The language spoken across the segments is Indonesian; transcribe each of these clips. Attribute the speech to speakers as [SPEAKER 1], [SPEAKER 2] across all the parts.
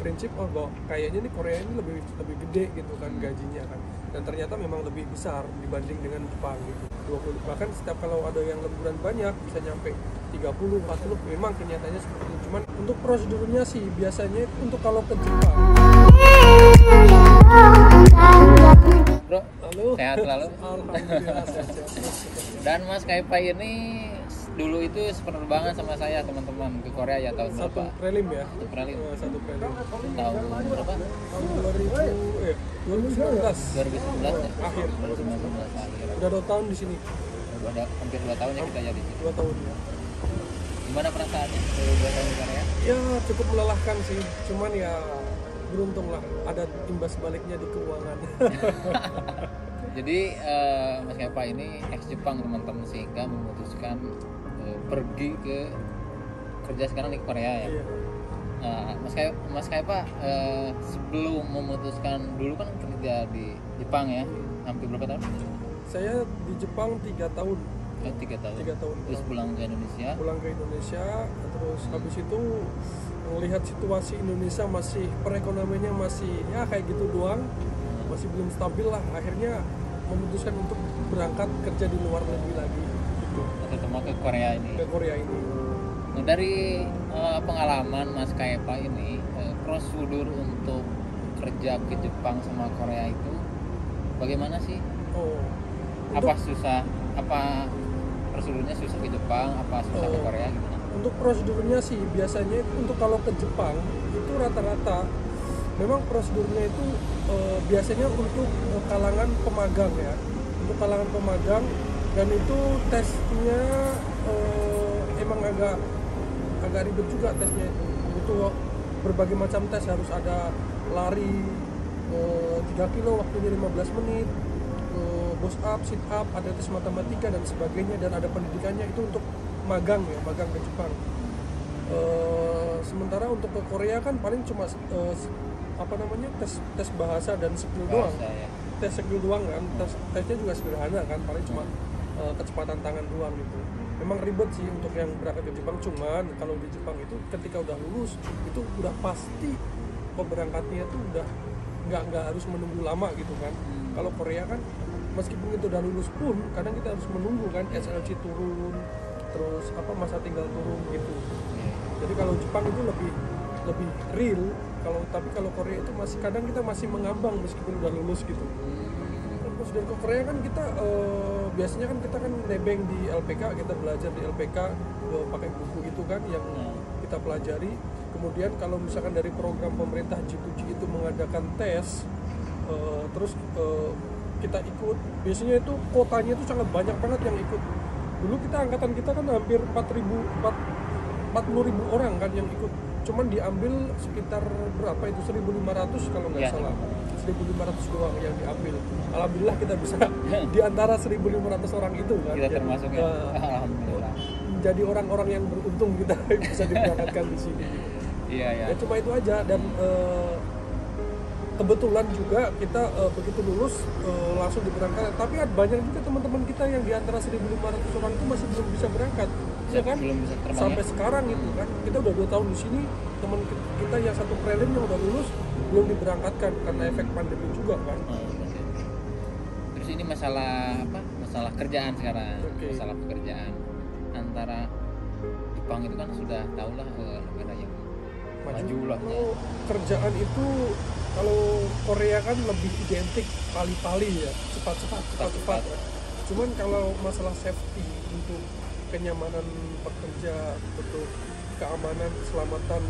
[SPEAKER 1] prinsip bahwa kayaknya nih Korea ini lebih gede gitu kan gajinya kan, dan ternyata memang lebih besar dibanding dengan Jepang gitu. 20, bahkan setiap kalau ada yang lemburan banyak bisa nyampe 30, 40, memang kenyataannya seperti itu. Cuman untuk prosedurnya sih biasanya untuk kalau ke Jepang.
[SPEAKER 2] Bro,
[SPEAKER 1] Halo.
[SPEAKER 2] sehat selalu.
[SPEAKER 1] Alhamdulillah sehat.
[SPEAKER 2] Dan Mas Kaipai ini dulu itu penerbangan sama saya teman-teman ke Korea ya tahun
[SPEAKER 1] Satu
[SPEAKER 2] berapa?
[SPEAKER 1] prelim ya.
[SPEAKER 2] Satu prelim.
[SPEAKER 1] Satu prelim.
[SPEAKER 2] Tahun berapa?
[SPEAKER 1] Tahun 2019
[SPEAKER 2] 2011 ya?
[SPEAKER 1] akhir.
[SPEAKER 2] 2019 akhir.
[SPEAKER 1] Udah 2 tahun di sini.
[SPEAKER 2] Udah ada hampir 2 tahun ya kita jadi di situ.
[SPEAKER 1] 2 tahun ya.
[SPEAKER 2] Gimana perasaannya 2 tahun di Korea?
[SPEAKER 1] Ya cukup melelahkan sih. Cuman ya beruntung lah ada imbas baliknya di keuangan.
[SPEAKER 2] Jadi Mas Kaipai ini ex Jepang teman-teman, sehingga memutuskan pergi ke kerja sekarang di Korea ya.
[SPEAKER 1] Iya.
[SPEAKER 2] Mas Kaipai sebelum memutuskan, dulu kan kerja di Jepang ya, hampir berapa tahun?
[SPEAKER 1] Saya di Jepang 3 tahun.
[SPEAKER 2] 3 tahun.
[SPEAKER 1] 3 tahun.
[SPEAKER 2] Terus pulang ke Indonesia.
[SPEAKER 1] Pulang ke Indonesia, terus habis itu melihat situasi Indonesia masih perekonomiannya masih ya kayak gitu doang, masih belum stabil lah. Akhirnya memutuskan untuk berangkat kerja di luar negeri lagi gitu.
[SPEAKER 2] Terutama ke Korea ini.
[SPEAKER 1] Ke Korea ini.
[SPEAKER 2] Nah, dari pengalaman Mas Kaipai ini, prosedur untuk kerja ke Jepang sama Korea itu bagaimana sih?
[SPEAKER 1] Oh.
[SPEAKER 2] Apa susah? Apa prosedurnya susah ke Jepang? Apa susah ke Korea gitu?
[SPEAKER 1] Untuk prosedurnya sih biasanya untuk kalau ke Jepang itu rata-rata memang prosedurnya itu biasanya untuk kalangan pemagang ya, untuk kalangan pemagang, dan itu tesnya emang agak ribet juga tesnya itu. Butuh berbagai macam tes, harus ada lari 3 kilo waktunya 15 menit, push up, sit up, ada tes matematika dan sebagainya, dan ada pendidikannya. Itu untuk magang ya, magang ke Jepang. Sementara untuk ke Korea kan paling cuma tes bahasa dan skill doang.
[SPEAKER 2] Ya.
[SPEAKER 1] Tes skill doang kan, tesnya juga sederhana kan, paling cuma kecepatan tangan doang gitu. Memang ribet sih untuk yang berangkat ke Jepang, cuman kalau di Jepang itu ketika udah lulus itu udah pasti pemberangkatnya itu udah nggak harus menunggu lama gitu kan. Kalau Korea kan meskipun itu udah lulus pun kadang kita harus menunggu kan, SLC turun, terus masa tinggal turun gitu. Jadi kalau Jepang itu lebih real, tapi kalau Korea itu masih kadang kita masih mengambang meskipun udah lulus gitu. Terus dari ke Korea kan kita biasanya kan kita kan nebeng di LPK, kita belajar di LPK pakai buku itu kan yang kita pelajari. Kemudian kalau misalkan dari program pemerintah G2G itu mengadakan tes, terus kita ikut, biasanya itu kotanya itu sangat banyak banget yang ikut. Dulu angkatan kita kan hampir 40.000 orang kan yang ikut, cuman diambil sekitar berapa itu 1.500 kalau nggak salah, 1.500 doang yang diambil. Alhamdulillah kita bisa di antara 1.500 orang itu kan,
[SPEAKER 2] kita termasuk ya. Alhamdulillah,
[SPEAKER 1] jadi orang-orang yang beruntung kita bisa diberangkatkan di sini.
[SPEAKER 2] Iya.
[SPEAKER 1] Ya cuma itu aja. Dan kebetulan juga kita begitu lulus langsung diberangkatkan. Tapi banyak juga teman-teman kita yang di antara 1.500 orang itu masih belum bisa berangkat. Ya kan?
[SPEAKER 2] Belum bisa terbang
[SPEAKER 1] sampai
[SPEAKER 2] ya?
[SPEAKER 1] Sekarang itu kan. Kita udah 2 tahun di sini, teman kita yang satu prelim yang udah lulus belum diberangkatkan karena efek pandemi juga kan.
[SPEAKER 2] Terus ini masalah masalah kerjaan sekarang. Masalah pekerjaan antara Jepang itu kan sudah tahulah negara yang maju lah.
[SPEAKER 1] Kerjaan itu kalau Korea kan lebih identik pali-pali ya, cepat-cepat. Cuman kalau masalah safety untuk kenyamanan pekerja, untuk keamanan, keselamatan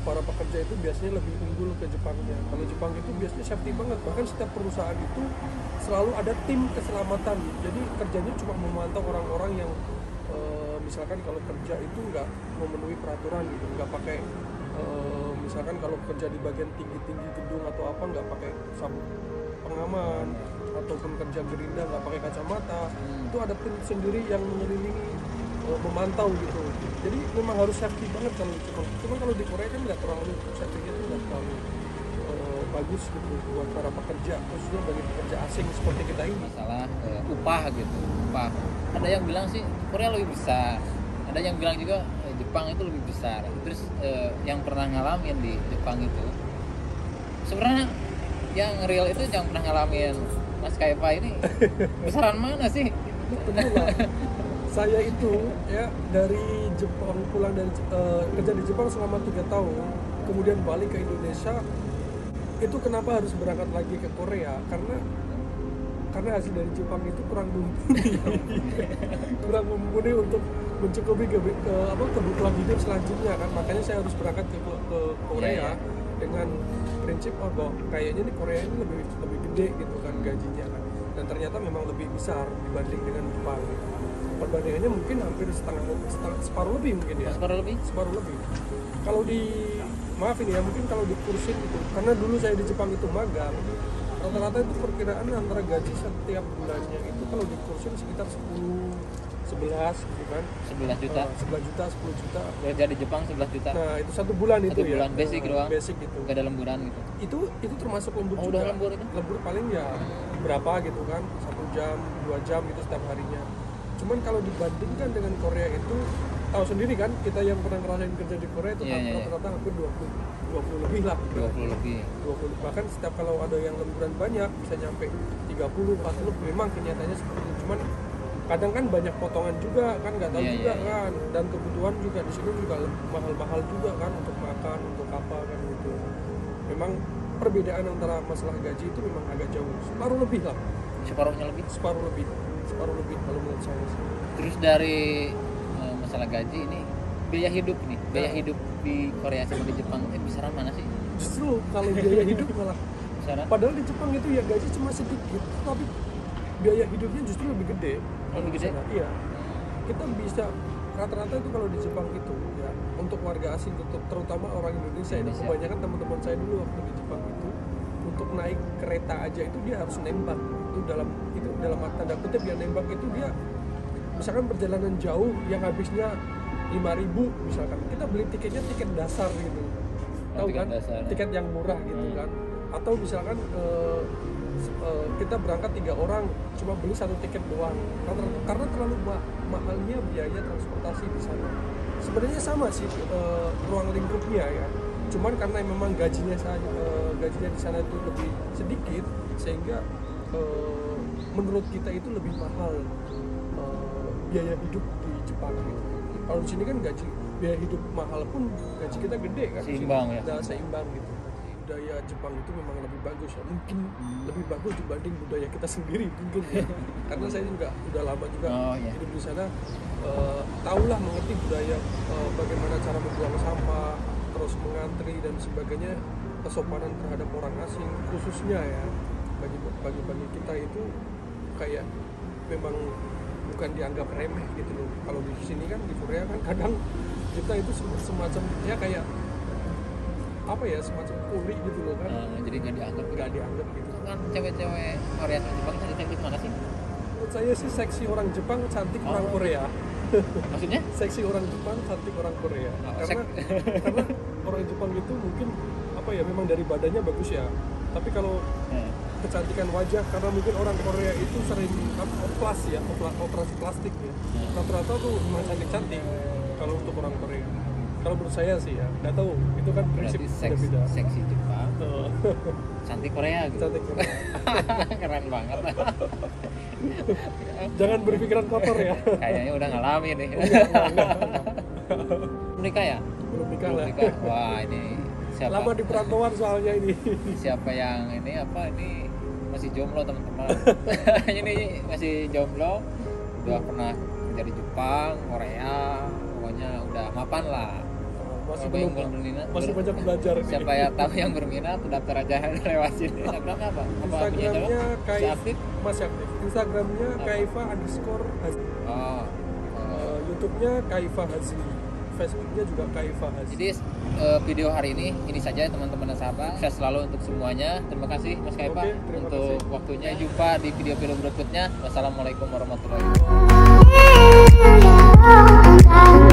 [SPEAKER 1] para pekerja itu biasanya lebih unggul ke Jepangnya. Kalau Jepang itu biasanya safety banget, bahkan setiap perusahaan itu selalu ada tim keselamatan. Jadi kerjanya cuma memantau orang-orang yang misalkan kalau kerja itu nggak memenuhi peraturan gitu, nggak pakai misalkan kalau kerja di bagian tinggi-tinggi gedung atau apa nggak pakai sabuk pengaman, ataupun kerja gerinda nggak pakai kacamata, itu ada tim sendiri yang mengelilingi, memantau gitu. Jadi memang harus safety banget kalau di Jepang. Cuma kalau di Korea kan nggak terlalu safety-nya itu nggak terlalu bagus gitu buat para pekerja, khususnya bagi pekerja asing seperti kita ini.
[SPEAKER 2] Masalah upah gitu, upah. Ada yang bilang sih Korea lebih besar, ada yang bilang juga Jepang itu lebih besar. Terus yang pernah ngalamin di Jepang itu sebenarnya yang real itu yang pernah ngalamin Mas Kaifa ini besaran mana sih?
[SPEAKER 1] Betul lah. Saya itu ya dari Jepang, pulang dari kerja di Jepang selama 3 tahun, kemudian balik ke Indonesia. Itu kenapa harus berangkat lagi ke Korea? Karena hasil dari Jepang itu kurang mumpuni untuk mencukupi kebutuhan hidup selanjutnya kan. Makanya saya harus berangkat ke Korea dengan prinsip bahwa kayaknya nih Korea ini lebih gede gitu kan gajinya kan. Dan ternyata memang lebih besar dibanding dengan Jepang. Perbandingannya mungkin hampir separuh lebih mungkin ya. Separuh lebih. Kalau maaf ini ya, mungkin kalau dikursin gitu, karena dulu saya di Jepang itu magang, rata-rata itu perkiraan antara gaji setiap bulannya itu kalau dikursin sekitar 11 gitu kan.
[SPEAKER 2] 11 juta.
[SPEAKER 1] 11 juta, 10 juta.
[SPEAKER 2] Kerja di Jepang 11 juta.
[SPEAKER 1] Nah, itu 1 bulan itu ya. 1 bulan
[SPEAKER 2] basic doang.
[SPEAKER 1] Basic gitu.
[SPEAKER 2] Gak ada lemburan gitu.
[SPEAKER 1] Itu termasuk lembur juga.
[SPEAKER 2] Udah lembur itu.
[SPEAKER 1] Lembur paling ya berapa gitu kan? 1 jam, 2 jam gitu setiap harinya. Cuman kalau dibandingkan dengan Korea itu, tahu sendiri kan, kita yang pernah ngerasain kerja di Korea itu rata-rata hampir 20 lebih lah.
[SPEAKER 2] 20 lebih.
[SPEAKER 1] 20. Bahkan setiap kalau ada yang lemburan banyak bisa nyampe 30, 40, memang kenyataannya seperti itu. Cuman kadang kan banyak potongan juga kan, nggak tahu juga kan, dan kebutuhan juga di sini juga mahal-mahal juga kan, untuk makan, untuk apa kan gitu. Memang perbedaan antara masalah gaji itu memang agak jauh, separuh lebih lah. Separuh lebih kalau menurut saya sih.
[SPEAKER 2] Terus dari masalah gaji ini, biaya hidup hidup di Korea sama di Jepang besaran mana sih?
[SPEAKER 1] Justru kalau biaya hidup malah padahal di Jepang itu ya gaji cuma sedikit, tapi biaya hidupnya justru lebih gede.
[SPEAKER 2] Lebih gede?
[SPEAKER 1] Iya. Kita bisa rata-rata itu kalau di Jepang itu ya, untuk warga asing terutama orang Indonesia. Kebanyakan teman-teman saya dulu waktu di Jepang itu, untuk naik kereta aja itu dia harus nembak. Itu dalam tanda kutip dia nembak itu, dia misalkan perjalanan jauh yang habisnya 5.000 misalkan, kita beli tiketnya tiket dasar gitu. Tahu kan? Tiket yang murah gitu kan. Atau misalkan kita berangkat 3 orang cuma beli 1 tiket doang karena terlalu mahalnya biaya transportasi di sana. Sebenarnya sama sih ruang lingkupnya ya, cuman karena memang gajinya di sana itu lebih sedikit, sehingga menurut kita itu lebih mahal biaya hidup di Jepang gitu. Kalau di sini kan biaya hidup mahal pun gaji kita gede kan, seimbang gitu. Budaya Jepang itu memang lebih bagus ya, mungkin lebih bagus dibanding budaya kita sendiri mungkin ya. Karena saya juga udah lama juga hidup di sana, tahulah mengerti budaya, bagaimana cara membuang sampah, terus mengantri dan sebagainya, kesopanan terhadap orang asing khususnya ya. Bagi kita itu kayak memang bukan dianggap remeh gitu loh. Kalau di sini kan, di Korea kan kadang kita itu semacam ya kayak apa ya, semacam kuli gitu loh kan.
[SPEAKER 2] Jadi nggak dianggap
[SPEAKER 1] gitu
[SPEAKER 2] kan. Cewek-cewek Korea sama Jepang cantik mana sih?
[SPEAKER 1] Menurut saya sih seksi orang Jepang, cantik orang Korea.
[SPEAKER 2] Maksudnya?
[SPEAKER 1] Seksi orang Jepang, cantik orang Korea. Karena orang Jepang itu mungkin apa ya, memang dari badannya bagus ya, tapi kalau kecantikan wajah, karena mungkin orang Korea itu sering operasi plastik ya, rata-rata tuh memang cantik-cantik kalau untuk orang Korea. Kalau menurut saya sih ya, nggak tahu, itu kan prinsip beda-beda.
[SPEAKER 2] Seksi Jepang, cantik Korea gitu.
[SPEAKER 1] Cantik Korea.
[SPEAKER 2] Keren banget.
[SPEAKER 1] Jangan berpikiran kotor ya.
[SPEAKER 2] Kayaknya udah ngalamin nih. Belum nikah ya?
[SPEAKER 1] Belum nikah lah.
[SPEAKER 2] Wah, ini siapa?
[SPEAKER 1] Lama di perantauan soalnya ini.
[SPEAKER 2] Siapa yang ini masih jomblo teman-teman. Ini masih jomblo, udah pernah kerja di Jepang, Korea, pokoknya udah mapan lah.
[SPEAKER 1] Masih banyak belajar.
[SPEAKER 2] Siapa yang tahu yang berminat, daftar aja lewat sini. Instagramnya apa?
[SPEAKER 1] Instagramnya masih aktif. Instagramnya Kaifa_Hazli. YouTube-nya Kaifa Hazli. Facebooknya juga Kaifa Hazli.
[SPEAKER 2] Jadi video hari ini saja teman-teman dan sahabat. Sukses selalu untuk semuanya. Terima kasih Mas Kaifa untuk waktunya. Jumpa di video-video berikutnya. Wassalamualaikum warahmatullahi wabarakatuh.